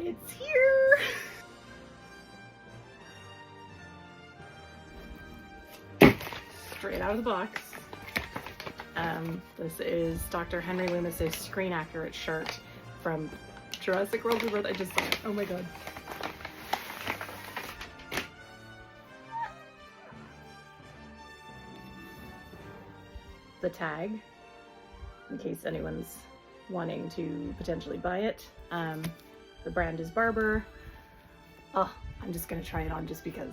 It's here! Straight out of the box. This is Dr. Henry Loomis's screen accurate shirt from Jurassic World Rebirth. I just saw it. Oh my god. The tag, in case anyone's wanting to potentially buy it. The brand is Barber. Oh, I'm just gonna try it on just because.